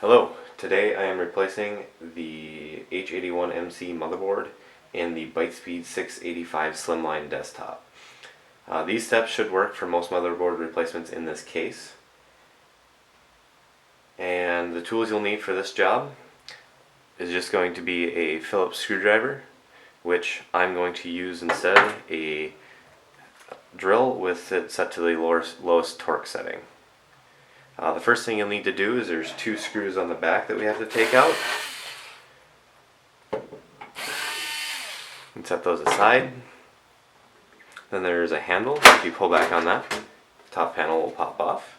Hello, today I am replacing the H81M-C motherboard and the ByteSpeed 685 Slimline desktop. These steps should work for most motherboard replacements in this case. And the tools you'll need for this job is just going to be a Phillips screwdriver, which I'm going to use instead a drill with it set to the lowest torque setting. The first thing you'll need to do is there's two screws on the back that we have to take out. And set those aside. Then there's a handle. If you pull back on that, the top panel will pop off.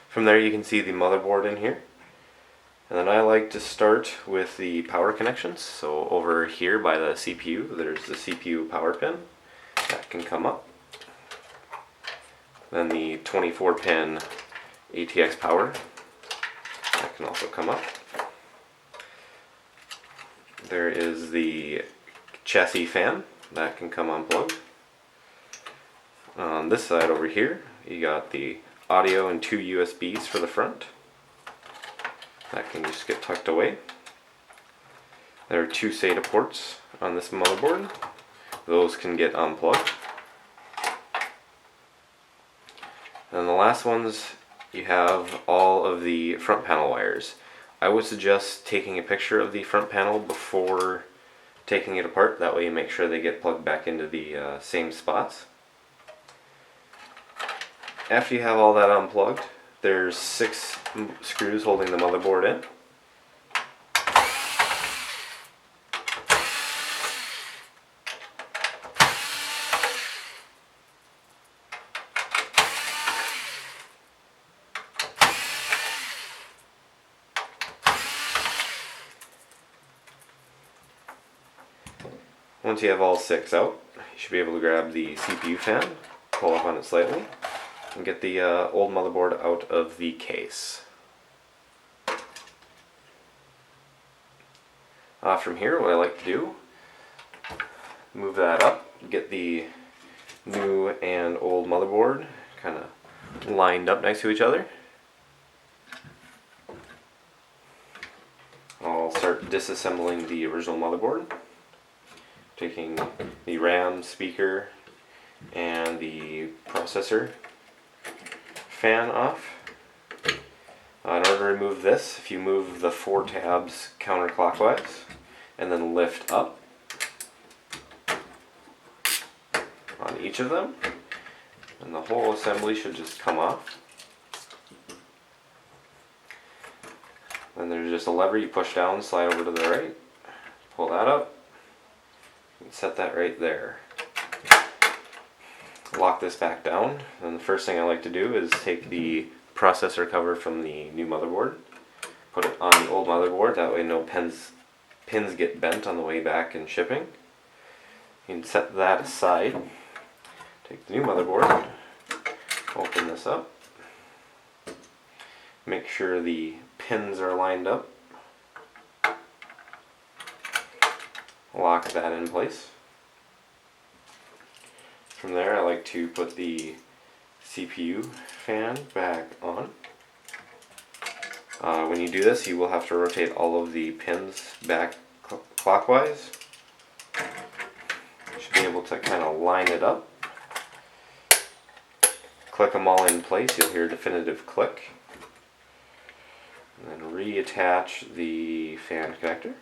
From there you can see the motherboard in here. And then I like to start with the power connections. So over here by the CPU, there's the CPU power pin. That can come up. Then the 24-pin ATX power, that can also come up. There is the chassis fan, that can come unplugged. On this side over here, you got the audio and two USBs for the front. That can just get tucked away. There are two SATA ports on this motherboard. Those can get unplugged. And the last ones, you have all of the front panel wires. I would suggest taking a picture of the front panel before taking it apart. That way you make sure they get plugged back into the same spots. After you have all that unplugged, there's 6 screws holding the motherboard in. Once you have all 6 out, you should be able to grab the CPU fan, pull up on it slightly, and get the old motherboard out of the case. From here, what I like to do, move that up, get the new and old motherboard kind of lined up next to each other. I'll start disassembling the original motherboard. Taking the RAM, speaker, and the processor fan off. In order to remove this, if you move the 4 tabs counterclockwise and then lift up on each of them, and the whole assembly should just come off. Then there's just a lever you push down, slide over to the right, pull that up. Set that right there. Lock this back down, and the first thing I like to do is take the processor cover from the new motherboard, put it on the old motherboard, that way no pins get bent on the way back in shipping. You can set that aside, take the new motherboard, open this up, make sure the pins are lined up. Lock that in place. From there, I like to put the CPU fan back on. When you do this, you will have to rotate all of the pins back clockwise. You should be able to kind of line it up. Click them all in place, you'll hear a definitive click. And then reattach the fan connector.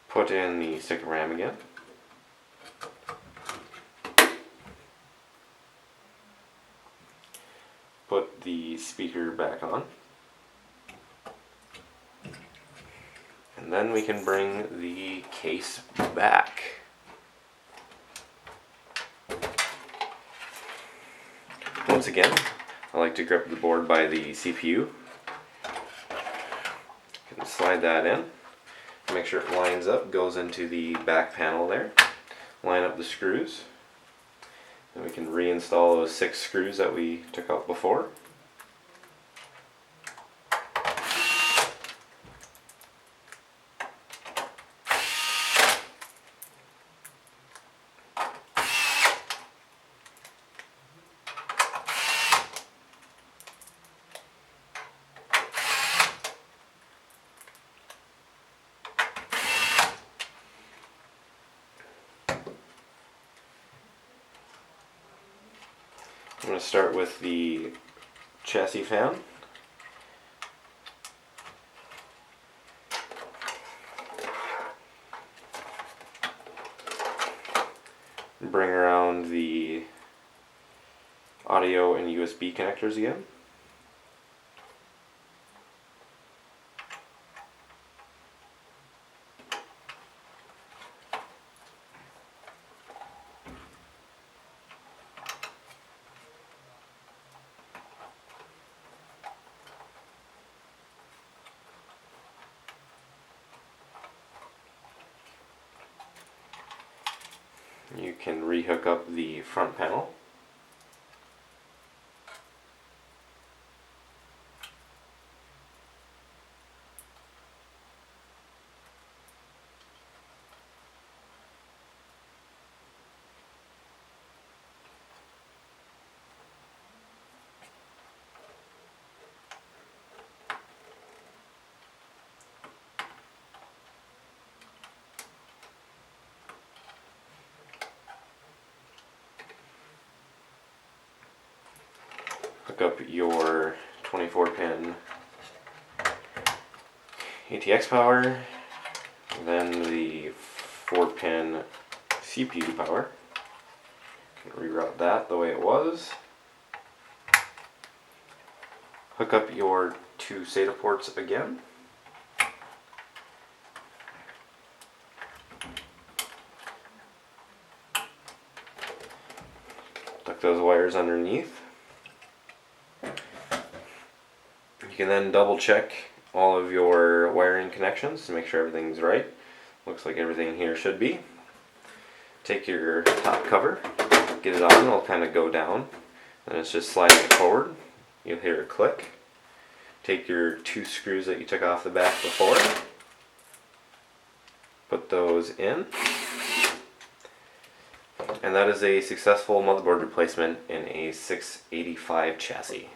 Put in the stick of RAM again. Put the speaker back on. And then we can bring the case back. Once again, I like to grip the board by the CPU. You can slide that in. Make sure it lines up, goes into the back panel there. Line up the screws. And we can reinstall those 6 screws that we took out before. I'm going to start with the chassis fan. Bring around the audio and USB connectors again. You can rehook up the front panel. Hook up your 24-pin ATX power, then the 4-pin CPU power. Reroute that the way it was. Hook up your 2 SATA ports again. Tuck those wires underneath. You can then double check all of your wiring connections to make sure everything's right. Looks like everything here should be. Take your top cover, get it on, it'll kind of go down, and it's just sliding it forward. You'll hear a click. Take your 2 screws that you took off the back before, put those in, and that is a successful motherboard replacement in a 685 chassis.